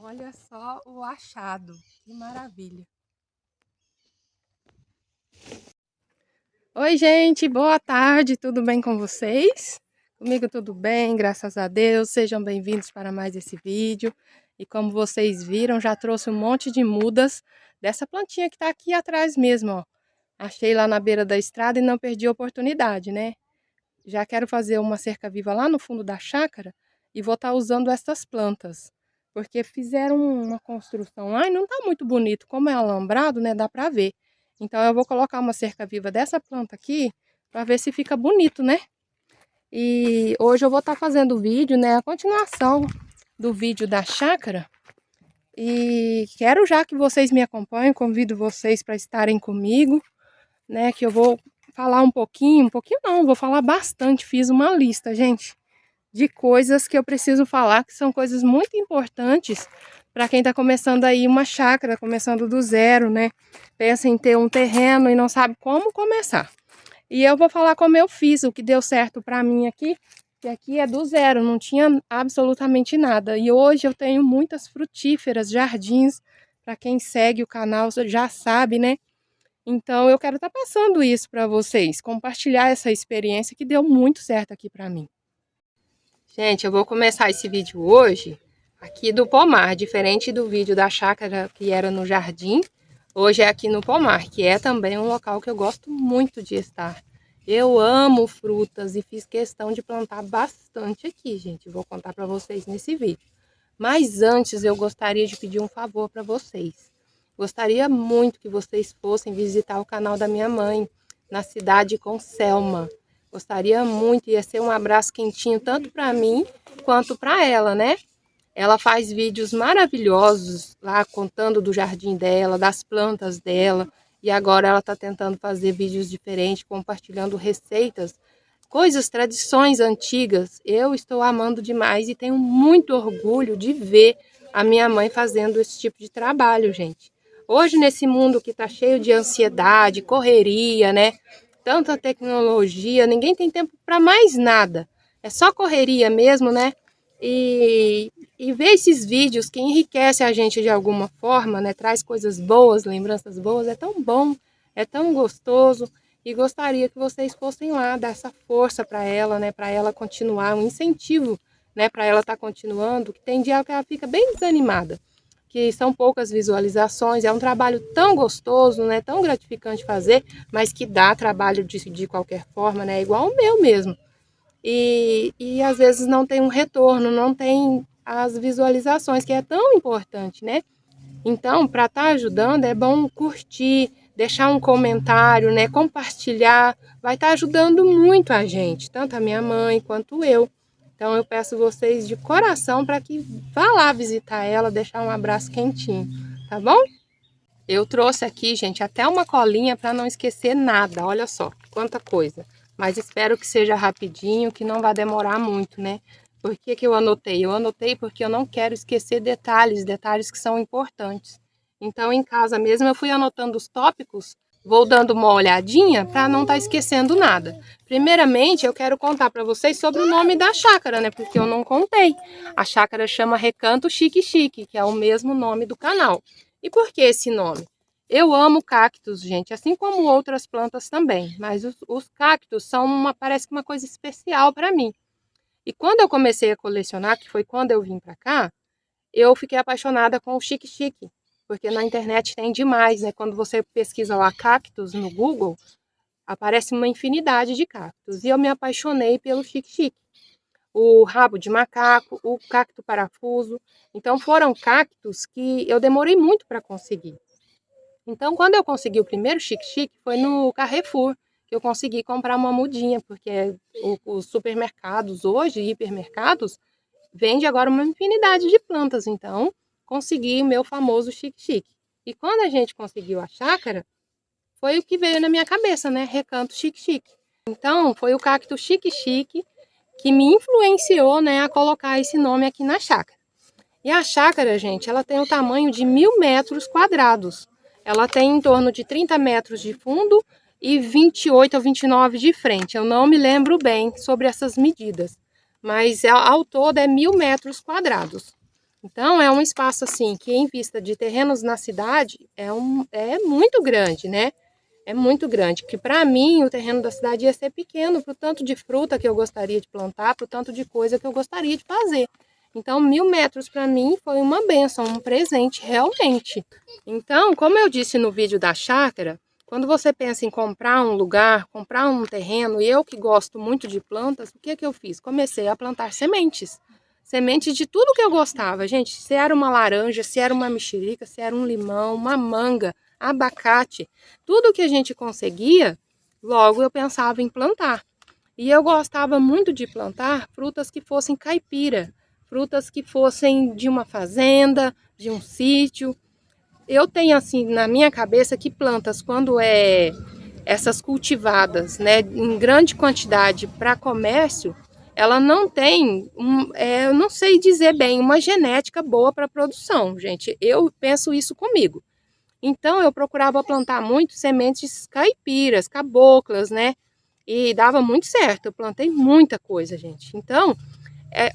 Olha só o achado, que maravilha. Oi, gente, boa tarde, tudo bem com vocês? Comigo tudo bem, graças a Deus. Sejam bem-vindos para mais esse vídeo. E como vocês viram, já trouxe um monte de mudas dessa plantinha que está aqui atrás mesmo, ó. Achei lá na beira da estrada e não perdi a oportunidade, né? Já quero fazer uma cerca viva lá no fundo da chácara e vou estar usando essas plantas. Porque fizeram uma construção. Ai, não tá muito bonito. Como é alambrado, né? Dá pra ver. Então eu vou colocar uma cerca viva dessa planta aqui para ver se fica bonito, né? E hoje eu vou estar fazendo o vídeo, né? A continuação do vídeo da chácara. E quero já que vocês me acompanhem, convido vocês para estarem comigo, né? Que eu vou falar um pouquinho não, vou falar bastante. Fiz uma lista, gente, de coisas que eu preciso falar, que são coisas muito importantes para quem está começando aí uma chácara, começando do zero, né? Pensa em ter um terreno e não sabe como começar. E eu vou falar como eu fiz, o que deu certo para mim aqui, que aqui é do zero, não tinha absolutamente nada. E hoje eu tenho muitas frutíferas, jardins, para quem segue o canal já sabe, né? Então eu quero estar passando isso para vocês, compartilhar essa experiência que deu muito certo aqui para mim. Gente, eu vou começar esse vídeo hoje aqui do pomar, diferente do vídeo da chácara que era no jardim. Hoje é aqui no pomar, que é também um local que eu gosto muito de estar. Eu amo frutas e fiz questão de plantar bastante aqui, gente. Vou contar para vocês nesse vídeo. Mas antes eu gostaria de pedir um favor para vocês. Gostaria muito que vocês fossem visitar o canal da minha mãe, na cidade com Selma. Gostaria muito, ia ser um abraço quentinho tanto para mim quanto para ela, né? Ela faz vídeos maravilhosos lá contando do jardim dela, das plantas dela. E agora ela está tentando fazer vídeos diferentes, compartilhando receitas, coisas, tradições antigas. Eu estou amando demais e tenho muito orgulho de ver a minha mãe fazendo esse tipo de trabalho, gente. Hoje, nesse mundo que está cheio de ansiedade, correria, né? Tanta tecnologia, ninguém tem tempo para mais nada. É só correria mesmo, né? E ver esses vídeos que enriquecem a gente de alguma forma, né? Traz coisas boas, lembranças boas, é tão bom, é tão gostoso. E gostaria que vocês fossem lá, dar essa força para ela, né? Para ela continuar, um incentivo, né? Para ela estar continuando, que tem dia que ela fica bem desanimada, que são poucas visualizações, é um trabalho tão gostoso, né? Tão gratificante fazer, mas que dá trabalho de qualquer forma, né? Igual o meu mesmo. E às vezes não tem um retorno, não tem as visualizações, que é tão importante, né? Então, para estar ajudando, é bom curtir, deixar um comentário, né? Compartilhar, vai estar ajudando muito a gente, tanto a minha mãe quanto eu. Então, eu peço vocês de coração para que vá lá visitar ela, deixar um abraço quentinho, tá bom? Eu trouxe aqui, gente, até uma colinha para não esquecer nada. Olha só, quanta coisa. Mas espero que seja rapidinho, que não vai demorar muito, né? Por que que eu anotei? Eu anotei porque eu não quero esquecer detalhes que são importantes. Então, em casa mesmo, eu fui anotando os tópicos, vou dando uma olhadinha para não estar esquecendo nada. Primeiramente, eu quero contar para vocês sobre o nome da chácara, né? Porque eu não contei. A chácara chama Recanto Chique Chique, que é o mesmo nome do canal. E por que esse nome? Eu amo cactos, gente, assim como outras plantas também, mas os cactos são parece que uma coisa especial para mim. E quando eu comecei a colecionar, que foi quando eu vim para cá, eu fiquei apaixonada com o chique-chique, porque na internet tem demais, né? Quando você pesquisa lá cactos no Google, aparece uma infinidade de cactos. E eu me apaixonei pelo chique-chique. O rabo de macaco, o cacto parafuso. Então foram cactos que eu demorei muito para conseguir. Então, quando eu consegui o primeiro chique-chique, foi no Carrefour, que eu consegui comprar uma mudinha, porque os supermercados hoje, hipermercados, vende agora uma infinidade de plantas. Então, consegui o meu famoso chique-chique. E quando a gente conseguiu a chácara, foi o que veio na minha cabeça, né? Recanto chique-chique. Então, foi o cacto chique-chique que me influenciou, né, a colocar esse nome aqui na chácara. E a chácara, gente, ela tem o tamanho de 1000 metros quadrados. Ela tem em torno de 30 metros de fundo e 28 ou 29 de frente. Eu não me lembro bem sobre essas medidas, mas ao todo é 1000 metros quadrados. Então é um espaço assim que em vista de terrenos na cidade é muito grande, né? É muito grande, que para mim o terreno da cidade ia ser pequeno para o tanto de fruta que eu gostaria de plantar, para o tanto de coisa que eu gostaria de fazer. Então 1.000 metros para mim foi uma bênção, um presente realmente. Então, como eu disse no vídeo da chácara, quando você pensa em comprar um lugar, comprar um terreno, e eu que gosto muito de plantas, o que eu fiz? Comecei a plantar sementes. Sementes de tudo que eu gostava, gente. Se era uma laranja, se era uma mexerica, se era um limão, uma manga, abacate, tudo que a gente conseguia, logo eu pensava em plantar. E eu gostava muito de plantar frutas que fossem caipira, frutas que fossem de uma fazenda, de um sítio. Eu tenho assim na minha cabeça que plantas, quando essas cultivadas, né, em grande quantidade para comércio, ela não tem, eu não sei dizer bem, uma genética boa para produção, gente. Eu penso isso comigo. Então eu procurava plantar muito sementes caipiras, caboclas, né? E dava muito certo. Eu plantei muita coisa, gente. Então,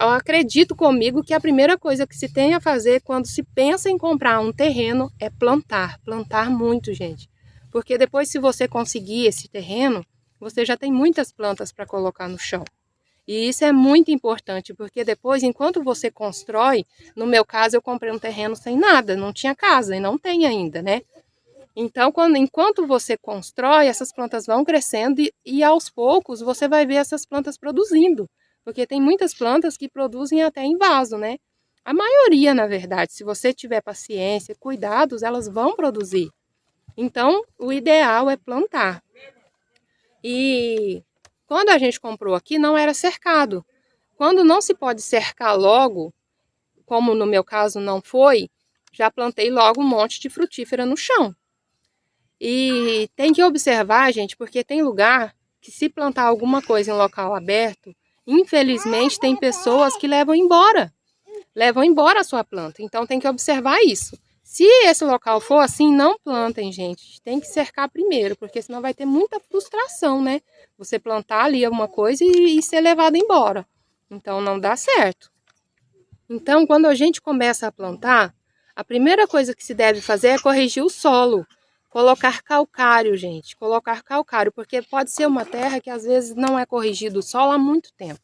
eu acredito comigo que a primeira coisa que se tem a fazer quando se pensa em comprar um terreno é plantar. Plantar muito, gente. Porque depois, se você conseguir esse terreno, você já tem muitas plantas para colocar no chão. E isso é muito importante, porque depois, enquanto você constrói, no meu caso, eu comprei um terreno sem nada, não tinha casa e não tem ainda, né? Então, enquanto você constrói, essas plantas vão crescendo e aos poucos você vai ver essas plantas produzindo. Porque tem muitas plantas que produzem até em vaso, né? A maioria, na verdade, se você tiver paciência, cuidados, elas vão produzir. Então, o ideal é plantar. E quando a gente comprou aqui, não era cercado. Quando não se pode cercar logo, como no meu caso não foi, já plantei logo um monte de frutífera no chão. E tem que observar, gente, porque tem lugar que se plantar alguma coisa em local aberto, infelizmente tem pessoas que levam embora a sua planta. Então tem que observar isso. Se esse local for assim, não plantem, gente. Tem que cercar primeiro, porque senão vai ter muita frustração, né? Você plantar ali alguma coisa e ser levado embora. Então não dá certo. Então, quando a gente começa a plantar, a primeira coisa que se deve fazer é corrigir o solo. Colocar calcário, gente. Colocar calcário, porque pode ser uma terra que às vezes não é corrigido o solo há muito tempo.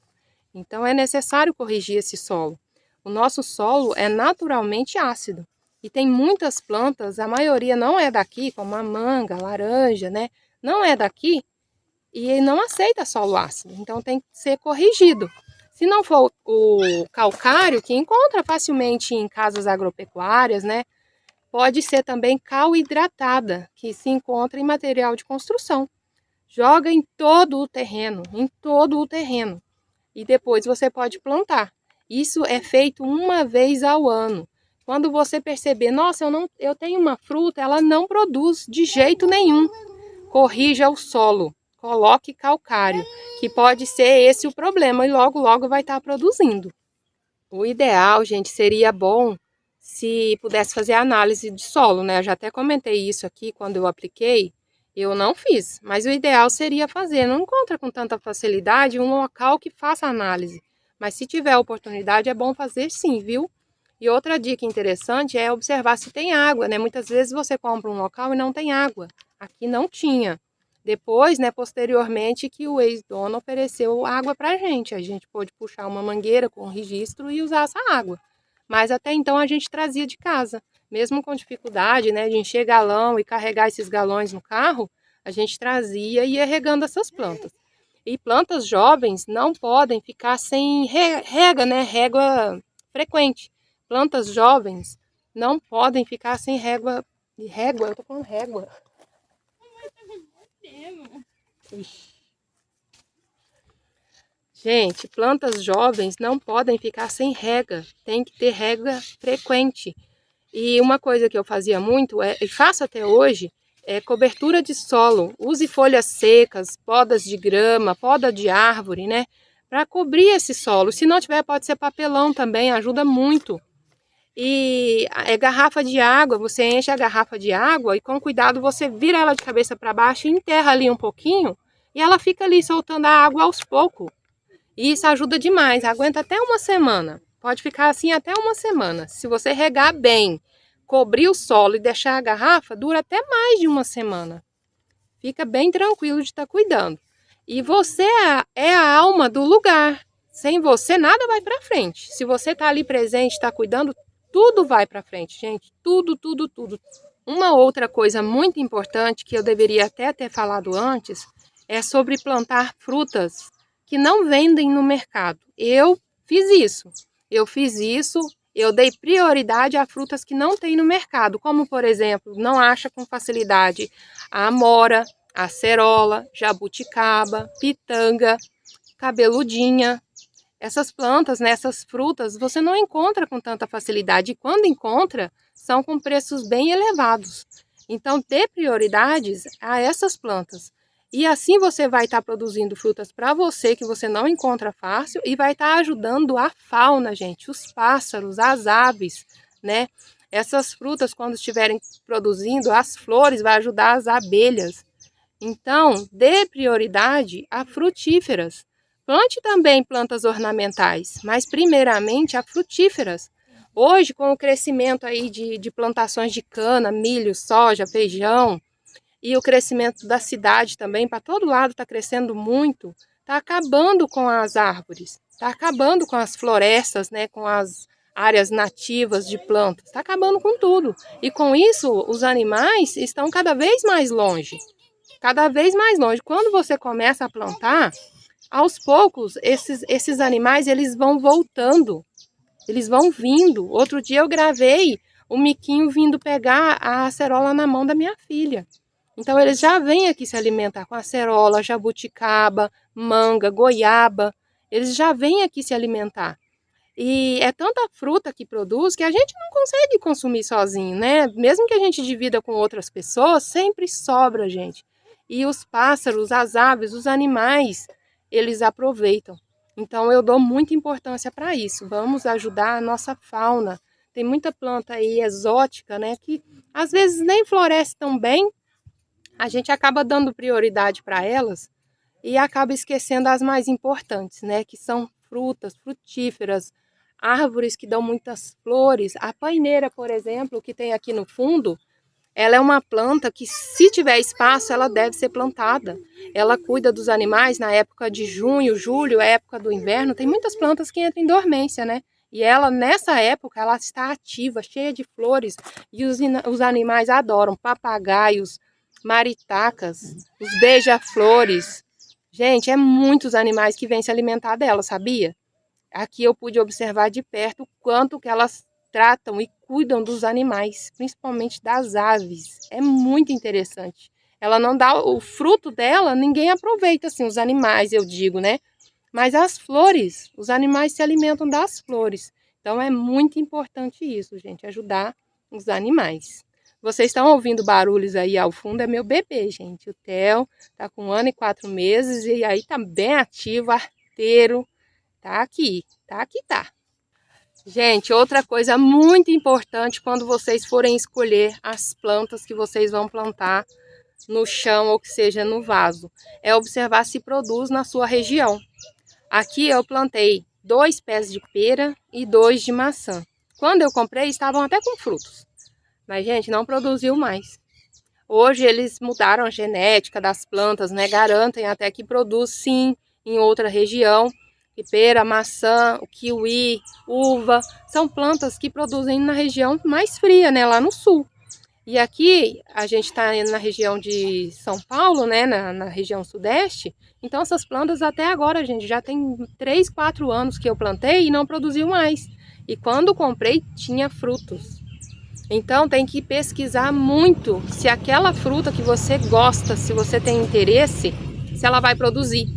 Então é necessário corrigir esse solo. O nosso solo é naturalmente ácido. E tem muitas plantas, a maioria não é daqui, como a manga, a laranja, né? Não é daqui e não aceita solo ácido. Então tem que ser corrigido. Se não for o calcário, que encontra facilmente em casas agropecuárias, né? Pode ser também cal hidratada, que se encontra em material de construção. Joga em todo o terreno, e depois você pode plantar. Isso é feito uma vez ao ano. Quando você perceber, nossa, eu tenho uma fruta, ela não produz de jeito nenhum. Corrija o solo, coloque calcário, que pode ser esse o problema e logo logo vai estar produzindo. O ideal, gente, seria bom se pudesse fazer análise de solo, né? Eu já até comentei isso aqui quando eu apliquei. Eu não fiz, mas o ideal seria fazer. Não encontra com tanta facilidade um local que faça análise. Mas se tiver oportunidade, é bom fazer sim, viu? E outra dica interessante é observar se tem água, né? Muitas vezes você compra um local e não tem água. Aqui não tinha. Depois, né, posteriormente, que o ex-dono ofereceu água para a gente pôde puxar uma mangueira com registro e usar essa água. Mas até então a gente trazia de casa. Mesmo com dificuldade, né, de encher galão e carregar esses galões no carro, a gente trazia e ia regando essas plantas. E plantas jovens não podem ficar sem rega, né, régua frequente. Plantas jovens não podem ficar sem régua. Régua? Eu tô falando régua. Gente, plantas jovens não podem ficar sem rega, tem que ter rega frequente. E uma coisa que eu fazia muito, e faço até hoje, é cobertura de solo. Use folhas secas, podas de grama, poda de árvore, né? Para cobrir esse solo. Se não tiver, pode ser papelão também, ajuda muito. E garrafa de água, você enche a garrafa de água e com cuidado você vira ela de cabeça para baixo e enterra ali um pouquinho e ela fica ali soltando a água aos poucos. E isso ajuda demais, aguenta até uma semana. Pode ficar assim até uma semana. Se você regar bem, cobrir o solo e deixar a garrafa, dura até mais de uma semana. Fica bem tranquilo de estar cuidando. E você é a alma do lugar. Sem você, nada vai para frente. Se você está ali presente, está cuidando, tudo vai para frente, gente. Tudo, tudo, tudo. Uma outra coisa muito importante que eu deveria até ter falado antes é sobre plantar frutas que não vendem no mercado. Eu fiz isso. Eu dei prioridade a frutas que não tem no mercado, como, por exemplo, não acha com facilidade a amora, a acerola, jabuticaba, pitanga, cabeludinha. Essas plantas, né, essas frutas, você não encontra com tanta facilidade. E quando encontra, são com preços bem elevados. Então, dê prioridades a essas plantas. E assim você vai estar produzindo frutas para você que você não encontra fácil e vai estar ajudando a fauna, gente, os pássaros, as aves, né? Essas frutas, quando estiverem produzindo, as flores, vai ajudar as abelhas. Então, dê prioridade a frutíferas. Plante também plantas ornamentais, mas primeiramente a frutíferas. Hoje, com o crescimento aí de plantações de cana, milho, soja, feijão, e o crescimento da cidade também, para todo lado está crescendo muito, está acabando com as árvores, está acabando com as florestas, né, com as áreas nativas de plantas, está acabando com tudo. E com isso, os animais estão cada vez mais longe. Cada vez mais longe. Quando você começa a plantar, aos poucos, esses animais eles vão voltando, eles vão vindo. Outro dia eu gravei o miquinho vindo pegar a acerola na mão da minha filha. Então eles já vêm aqui se alimentar com acerola, jabuticaba, manga, goiaba. Eles já vêm aqui se alimentar. E é tanta fruta que produz que a gente não consegue consumir sozinho, né? Mesmo que a gente divida com outras pessoas, sempre sobra, gente. E os pássaros, as aves, os animais, eles aproveitam. Então eu dou muita importância para isso. Vamos ajudar a nossa fauna. Tem muita planta aí exótica, né? Que às vezes nem floresce tão bem. A gente acaba dando prioridade para elas e acaba esquecendo as mais importantes, né? Que são frutas, frutíferas, árvores que dão muitas flores. A paineira, por exemplo, que tem aqui no fundo, ela é uma planta que, se tiver espaço, ela deve ser plantada. Ela cuida dos animais na época de junho, julho, época do inverno. Tem muitas plantas que entram em dormência, né? E ela, nessa época, ela está ativa, cheia de flores. E os animais adoram. Papagaios, maritacas, os beija-flores. Gente, é muitos animais que vêm se alimentar dela, sabia? Aqui eu pude observar de perto o quanto que elas tratam e cuidam dos animais, principalmente das aves. É muito interessante. Ela não dá o fruto dela, ninguém aproveita, assim, os animais, eu digo, né? Mas as flores, os animais se alimentam das flores. Então é muito importante isso, gente, ajudar os animais. Vocês estão ouvindo barulhos aí ao fundo, é meu bebê, gente. O Theo tá com 1 ano e 4 meses e aí tá bem ativo, arteiro. Tá aqui, tá aqui, tá. Gente, outra coisa muito importante quando vocês forem escolher as plantas que vocês vão plantar no chão ou que seja no vaso, é observar se produz na sua região. Aqui eu plantei 2 pés de pera e 2 de maçã. Quando eu comprei, estavam até com frutos, mas, gente, não produziu mais. Hoje eles mudaram a genética das plantas, né? Garantem até que produz sim em outra região. Pera, maçã, o kiwi, uva, são plantas que produzem na região mais fria, né? Lá no sul. E aqui a gente está na região de São Paulo, né? Na região sudeste. Então essas plantas até agora, gente, já tem 3, 4 anos que eu plantei e não produziu mais. E quando comprei, tinha frutos. Então tem que pesquisar muito se aquela fruta que você gosta, se você tem interesse, se ela vai produzir.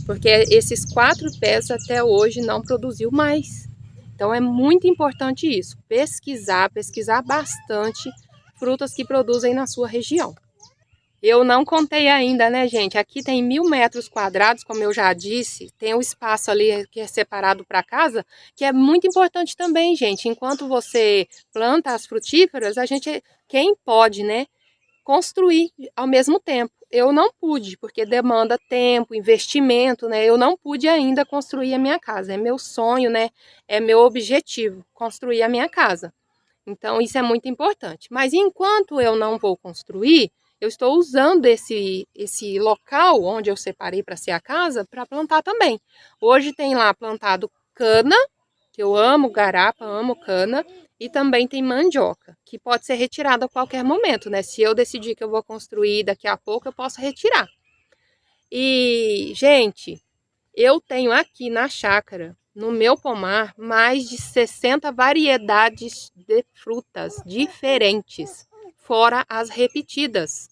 Porque esses 4 pés até hoje não produziu mais. Então é muito importante isso, pesquisar bastante frutas que produzem na sua região. Eu não contei ainda, né, gente? Aqui tem 1000 metros quadrados, como eu já disse. Tem um espaço ali que é separado para casa, que é muito importante também, gente. Enquanto você planta as frutíferas, quem pode, né, construir ao mesmo tempo. Eu não pude, porque demanda tempo, investimento, né? Eu não pude ainda construir a minha casa. É meu sonho, né? É meu objetivo, construir a minha casa. Então, isso é muito importante. Mas enquanto eu não vou construir, eu estou usando esse local onde eu separei para ser a casa para plantar também. Hoje tem lá plantado cana, que eu amo garapa, amo cana, e também tem mandioca, que pode ser retirada a qualquer momento, né? Se eu decidir que eu vou construir daqui a pouco, eu posso retirar. E, gente, eu tenho aqui na chácara, no meu pomar, mais de 60 variedades de frutas diferentes, fora as repetidas.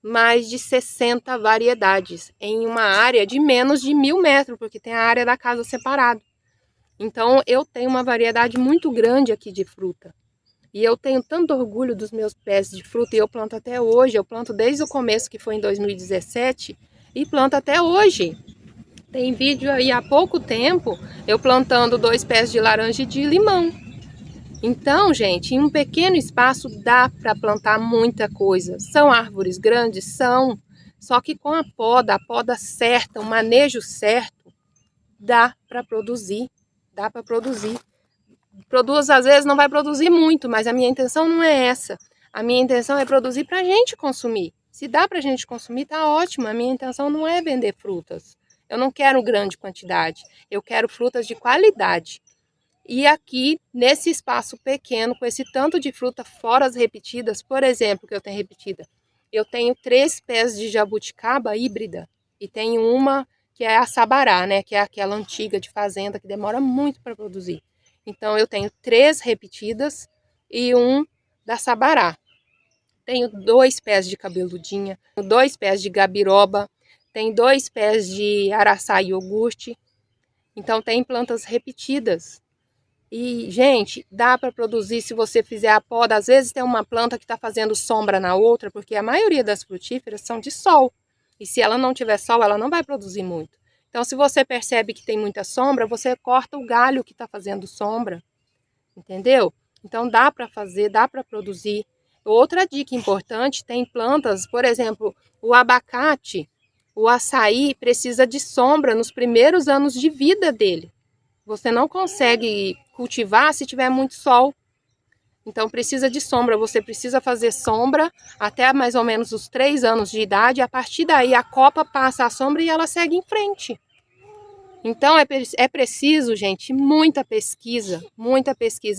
Mais de 60 variedades em uma área de menos de 1.000 metros, porque tem a área da casa separada. Então, eu tenho uma variedade muito grande aqui de fruta. E eu tenho tanto orgulho dos meus pés de fruta, e eu planto até hoje. Eu planto desde o começo, que foi em 2017, e planto até hoje. Tem vídeo aí há pouco tempo, eu plantando 2 pés de laranja e de limão. Então, gente, em um pequeno espaço dá para plantar muita coisa. São árvores grandes? São. Só que com a poda certa, o manejo certo, dá para produzir. Dá para produzir. Produz, às vezes, não vai produzir muito, mas a minha intenção não é essa. A minha intenção é produzir para a gente consumir. Se dá para a gente consumir, tá ótimo. A minha intenção não é vender frutas. Eu não quero grande quantidade. Eu quero frutas de qualidade. E aqui, nesse espaço pequeno, com esse tanto de fruta fora as repetidas, por exemplo, que eu tenho repetida, eu tenho 3 pés de jabuticaba híbrida e tenho uma que é a sabará, né, que é aquela antiga de fazenda que demora muito para produzir. Então eu tenho 3 repetidas e um da sabará. Tenho 2 pés de cabeludinha, 2 pés de gabiroba, tenho 2 pés de araçá e iogurte. Então tem plantas repetidas. E, gente, dá para produzir se você fizer a poda. Às vezes tem uma planta que está fazendo sombra na outra, porque a maioria das frutíferas são de sol. E se ela não tiver sol, ela não vai produzir muito. Então, se você percebe que tem muita sombra, você corta o galho que está fazendo sombra. Entendeu? Então, dá para fazer, dá para produzir. Outra dica importante, tem plantas, por exemplo, o abacate, o açaí precisa de sombra nos primeiros anos de vida dele. Você não consegue cultivar se tiver muito sol. Então precisa de sombra, você precisa fazer sombra até mais ou menos os 3 anos de idade. A partir daí a copa passa a sombra e ela segue em frente. Então é preciso, gente, muita pesquisa.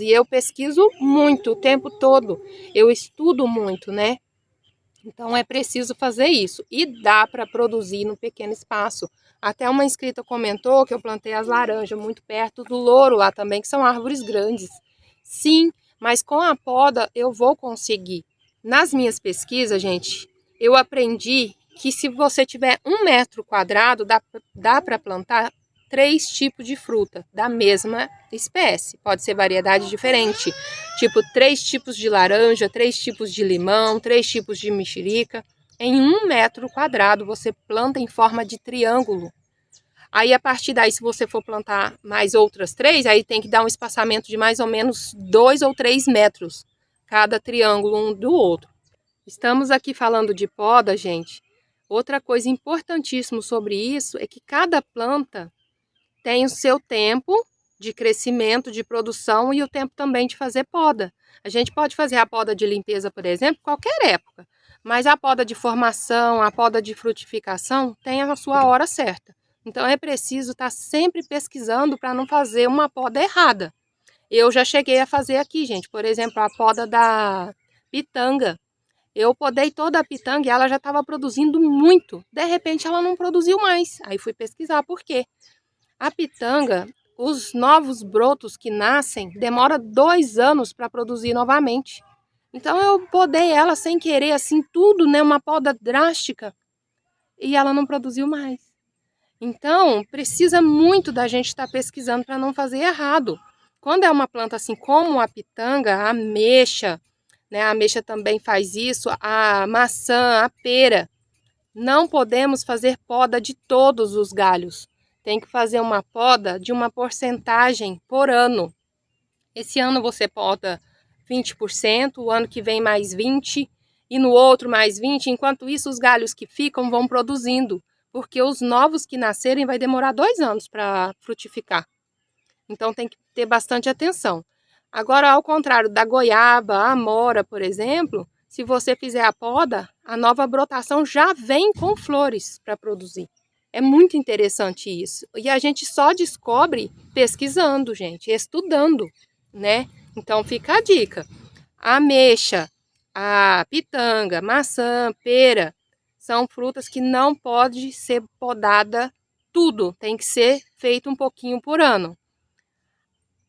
E eu pesquiso muito o tempo todo. Eu estudo muito, né? Então é preciso fazer isso. E dá para produzir no pequeno espaço. Até uma inscrita comentou que eu plantei as laranjas muito perto do louro lá também, que são árvores grandes. Sim, mas com a poda eu vou conseguir. Nas minhas pesquisas, gente, eu aprendi que se você tiver 1 metro quadrado, dá para plantar 3 tipos de fruta da mesma espécie. Pode ser variedade diferente, tipo 3 tipos de laranja, 3 tipos de limão, 3 tipos de mexerica. Em 1 metro quadrado você planta em forma de triângulo. Aí a partir daí, se você for plantar mais outras 3, aí tem que dar um espaçamento de mais ou menos 2 ou 3 metros, cada triângulo um do outro. Estamos aqui falando de poda, gente. Outra coisa importantíssima sobre isso é que cada planta tem o seu tempo de crescimento, de produção e o tempo também de fazer poda. A gente pode fazer a poda de limpeza, por exemplo, qualquer época, mas a poda de formação, a poda de frutificação tem a sua hora certa. Então é preciso estar sempre pesquisando para não fazer uma poda errada. Eu já cheguei a fazer aqui, gente, por exemplo, a poda da pitanga. Eu podei toda a pitanga e ela já estava produzindo muito. De repente ela não produziu mais. Aí fui pesquisar por quê. A pitanga, os novos brotos que nascem, demora 2 anos para produzir novamente. Então eu podei ela sem querer, assim, tudo, né? Uma poda drástica. E ela não produziu mais. Então, precisa muito da gente estar pesquisando para não fazer errado. Quando é uma planta assim como a pitanga, a ameixa, né? A ameixa também faz isso, a maçã, a pera. Não podemos fazer poda de todos os galhos. Tem que fazer uma poda de uma porcentagem por ano. Esse ano você poda 20%, o ano que vem mais 20%, e no outro mais 20, enquanto isso os galhos que ficam vão produzindo, porque os novos que nascerem vai demorar 2 anos para frutificar. Então tem que ter bastante atenção. Agora, ao contrário da goiaba, a amora, por exemplo, se você fizer a poda, a nova brotação já vem com flores para produzir. É muito interessante isso. E a gente só descobre pesquisando, gente, estudando, né? Então fica a dica. A ameixa, a pitanga, maçã, pera, são frutas que não pode ser podada tudo. Tem que ser feito um pouquinho por ano.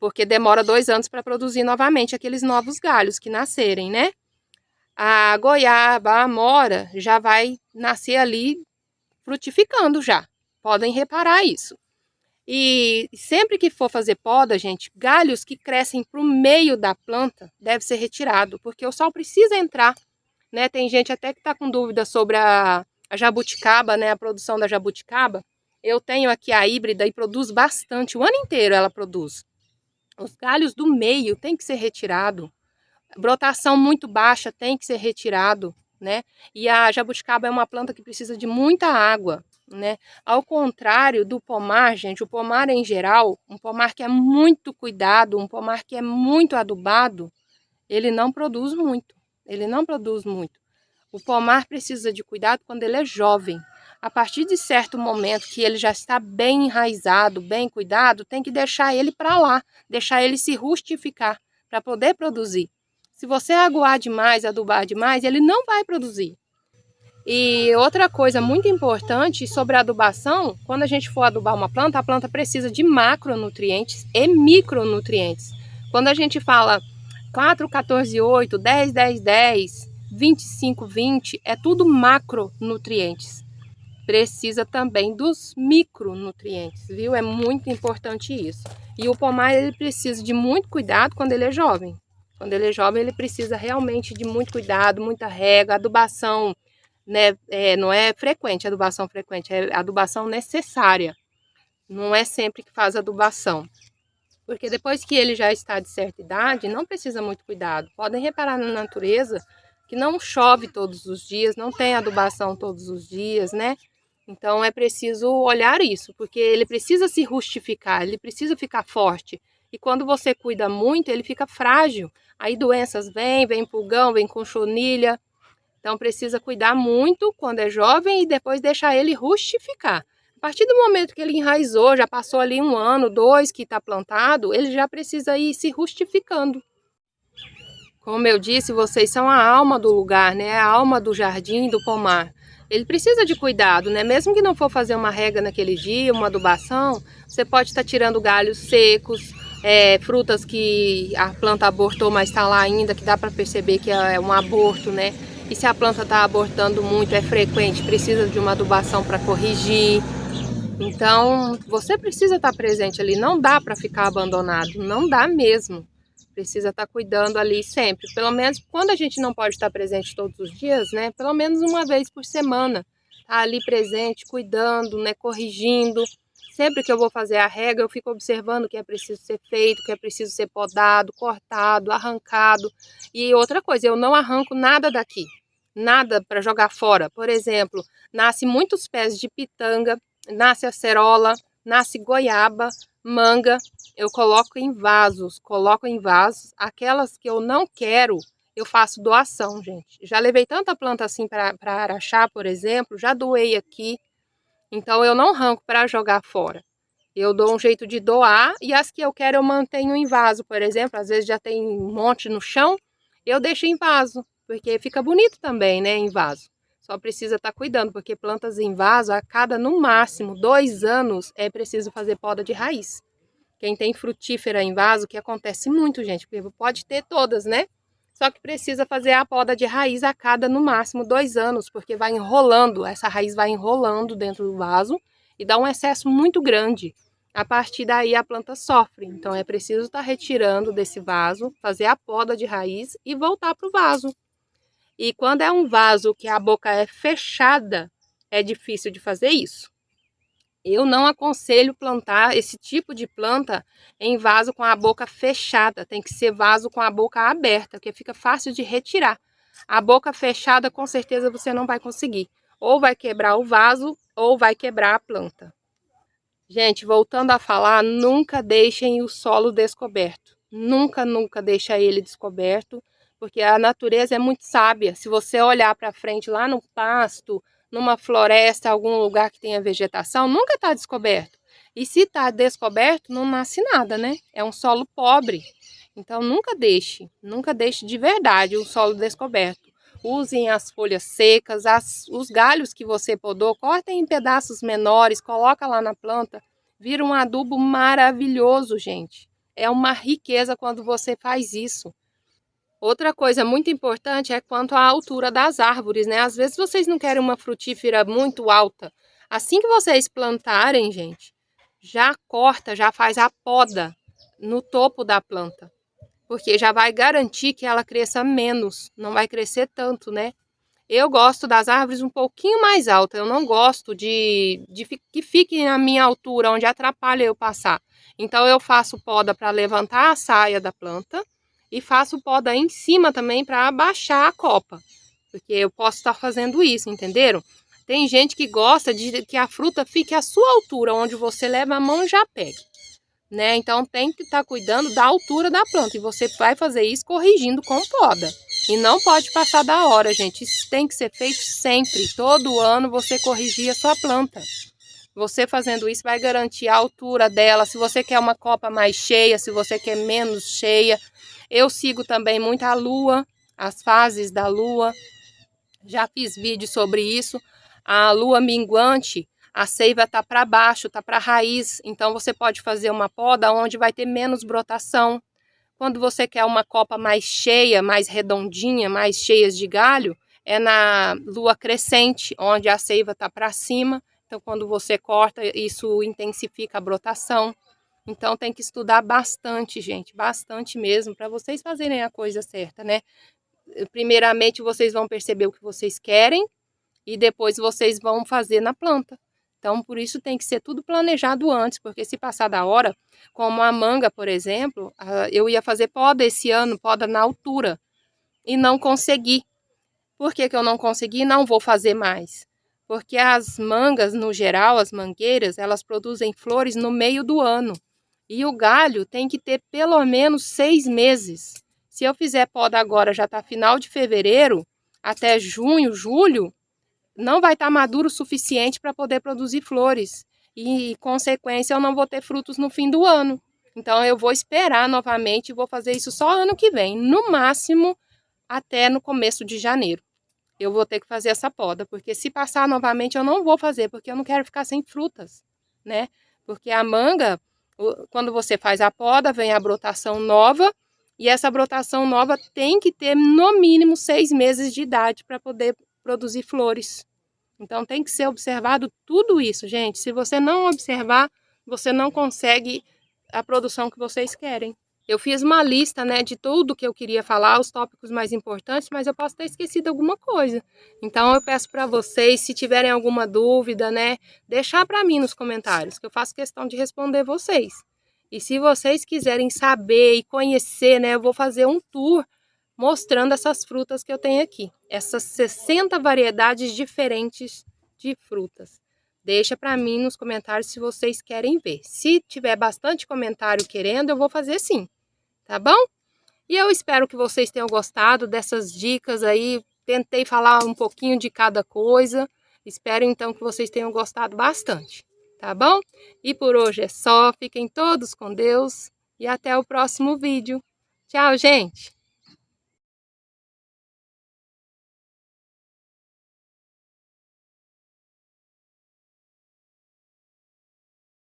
Porque demora 2 anos para produzir novamente aqueles novos galhos que nascerem, né? A goiaba, a amora, já vai nascer ali frutificando já. Podem reparar isso. E sempre que for fazer poda, gente, galhos que crescem para o meio da planta deve ser retirado, porque o sol precisa entrar, né? Tem gente até que está com dúvida sobre a jabuticaba, né? A produção da jabuticaba. Eu tenho aqui a híbrida e produz bastante, o ano inteiro ela produz. Os galhos do meio tem que ser retirado. Brotação muito baixa tem que ser retirado, né? E a jabuticaba é uma planta que precisa de muita água, né? Ao contrário do pomar, gente, o pomar em geral, um pomar que é muito cuidado, um pomar que é muito adubado, ele não produz muito. Ele não produz muito. O pomar precisa de cuidado quando ele é jovem. A partir de certo momento que ele já está bem enraizado, bem cuidado, tem que deixar ele para lá, deixar ele se rustificar para poder produzir. Se você aguar demais, adubar demais, ele não vai produzir. E outra coisa muito importante sobre a adubação, quando a gente for adubar uma planta, a planta precisa de macronutrientes e micronutrientes. Quando a gente fala 4, 14, 8, 10, 10, 10, 25, 20, é tudo macronutrientes. Precisa também dos micronutrientes, viu? É muito importante isso. E o pomar, ele precisa de muito cuidado quando ele é jovem. Quando ele é jovem, ele precisa realmente de muito cuidado, muita rega, adubação, né? Não é frequente, adubação frequente, é adubação necessária. Não é sempre que faz adubação. Porque depois que ele já está de certa idade, não precisa muito cuidado. Podem reparar na natureza que não chove todos os dias, não tem adubação todos os dias, né? Então é preciso olhar isso, porque ele precisa se rustificar, ele precisa ficar forte. E quando você cuida muito, ele fica frágil. Aí doenças vem pulgão, vem conchonilha. Então precisa cuidar muito quando é jovem e depois deixar ele rustificar. A partir do momento que ele enraizou, já passou ali 1 ano, 2 que está plantado, ele já precisa ir se rustificando. Como eu disse, vocês são a alma do lugar, né? A alma do jardim, do pomar. Ele precisa de cuidado, né? Mesmo que não for fazer uma rega naquele dia, uma adubação, você pode estar tirando galhos secos, frutas que a planta abortou, mas está lá ainda, que dá para perceber que é um aborto, né? E se a planta está abortando muito, é frequente, precisa de uma adubação para corrigir. Então, você precisa estar presente ali, não dá para ficar abandonado, não dá mesmo. Precisa estar cuidando ali sempre, pelo menos quando a gente não pode estar presente todos os dias, né? Pelo menos uma vez por semana, tá ali presente, cuidando, né? Corrigindo. Sempre que eu vou fazer a rega, eu fico observando o que é preciso ser feito, o que é preciso ser podado, cortado, arrancado. E outra coisa, eu não arranco nada daqui, nada para jogar fora. Por exemplo, nasce muitos pés de pitanga, nasce acerola, nasce goiaba, manga, eu coloco em vasos. Aquelas que eu não quero, eu faço doação, gente. Já levei tanta planta assim para Araxá, por exemplo, já doei aqui. Então eu não arranco para jogar fora. Eu dou um jeito de doar e as que eu quero eu mantenho em vaso, por exemplo. Às vezes já tem um monte no chão, eu deixo em vaso, porque fica bonito também, né, em vaso. Só precisa estar cuidando, porque plantas em vaso, a cada no máximo 2 anos, é preciso fazer poda de raiz. Quem tem frutífera em vaso, que acontece muito, gente, porque pode ter todas, né? Só que precisa fazer a poda de raiz a cada no máximo 2 anos, porque vai enrolando, essa raiz vai enrolando dentro do vaso e dá um excesso muito grande. A partir daí a planta sofre, então é preciso estar retirando desse vaso, fazer a poda de raiz e voltar para o vaso. E quando é um vaso que a boca é fechada, é difícil de fazer isso. Eu não aconselho plantar esse tipo de planta em vaso com a boca fechada. Tem que ser vaso com a boca aberta, porque fica fácil de retirar. A boca fechada, com certeza, você não vai conseguir. Ou vai quebrar o vaso, ou vai quebrar a planta. Gente, voltando a falar, nunca deixem o solo descoberto. Nunca, nunca deixa ele descoberto, porque a natureza é muito sábia. Se você olhar para frente lá no pasto, numa floresta, algum lugar que tenha vegetação, nunca está descoberto. E se está descoberto, não nasce nada, né? É um solo pobre. Então nunca deixe de verdade o solo descoberto. Usem as folhas secas, os galhos que você podou, cortem em pedaços menores, coloca lá na planta, vira um adubo maravilhoso, gente. É uma riqueza quando você faz isso. Outra coisa muito importante é quanto à altura das árvores, né? Às vezes vocês não querem uma frutífera muito alta. Assim que vocês plantarem, gente, já corta, já faz a poda no topo da planta. Porque já vai garantir que ela cresça menos, não vai crescer tanto, né? Eu gosto das árvores um pouquinho mais altas, eu não gosto de que fiquem na minha altura, onde atrapalha eu passar. Então eu faço poda para levantar a saia da planta e faço poda em cima também para abaixar a copa. Porque eu posso estar fazendo isso, entenderam? Tem gente que gosta de que a fruta fique à sua altura, onde você leva a mão e já pega. Né? Então tem que estar cuidando da altura da planta e você vai fazer isso corrigindo com poda. E não pode passar da hora, gente. Isso tem que ser feito sempre. Todo ano você corrigir a sua planta. Você fazendo isso vai garantir a altura dela. Se você quer uma copa mais cheia, se você quer menos cheia. Eu sigo também muito a lua, as fases da lua. Já fiz vídeo sobre isso. A lua minguante, a seiva tá para baixo, tá para a raiz. Então você pode fazer uma poda onde vai ter menos brotação. Quando você quer uma copa mais cheia, mais redondinha, mais cheia de galho, é na lua crescente, onde a seiva está para cima. Então, quando você corta, isso intensifica a brotação. Então, tem que estudar bastante, gente, bastante mesmo, para vocês fazerem a coisa certa, né? Primeiramente, vocês vão perceber o que vocês querem e depois vocês vão fazer na planta. Então, por isso tem que ser tudo planejado antes, porque se passar da hora, como a manga, por exemplo, eu ia fazer poda esse ano, poda na altura, e não consegui. Por que que eu não consegui? Não vou fazer mais. Porque as mangas, no geral, as mangueiras, elas produzem flores no meio do ano. E o galho tem que ter pelo menos 6 meses. Se eu fizer poda agora, já está final de fevereiro, até junho, julho, não vai estar maduro o suficiente para poder produzir flores. E, consequência, eu não vou ter frutos no fim do ano. Então, eu vou esperar novamente e vou fazer isso só ano que vem. No máximo, até no começo de janeiro. Eu vou ter que fazer essa poda, porque se passar novamente, eu não vou fazer, porque eu não quero ficar sem frutas, né? Porque a manga, quando você faz a poda, vem a brotação nova, e essa brotação nova tem que ter no mínimo 6 meses de idade para poder produzir flores. Então tem que ser observado tudo isso, gente. Se você não observar, você não consegue a produção que vocês querem. Eu fiz uma lista, né, de tudo que eu queria falar, os tópicos mais importantes, mas eu posso ter esquecido alguma coisa. Então eu peço para vocês, se tiverem alguma dúvida, né, deixar para mim nos comentários, que eu faço questão de responder vocês. E se vocês quiserem saber e conhecer, né, eu vou fazer um tour mostrando essas frutas que eu tenho aqui. Essas 60 variedades diferentes de frutas. Deixa para mim nos comentários se vocês querem ver. Se tiver bastante comentário querendo, eu vou fazer sim. Tá bom? E eu espero que vocês tenham gostado dessas dicas aí. Tentei falar um pouquinho de cada coisa. Espero então que vocês tenham gostado bastante. Tá bom? E por hoje é só. Fiquem todos com Deus. E até o próximo vídeo. Tchau, gente!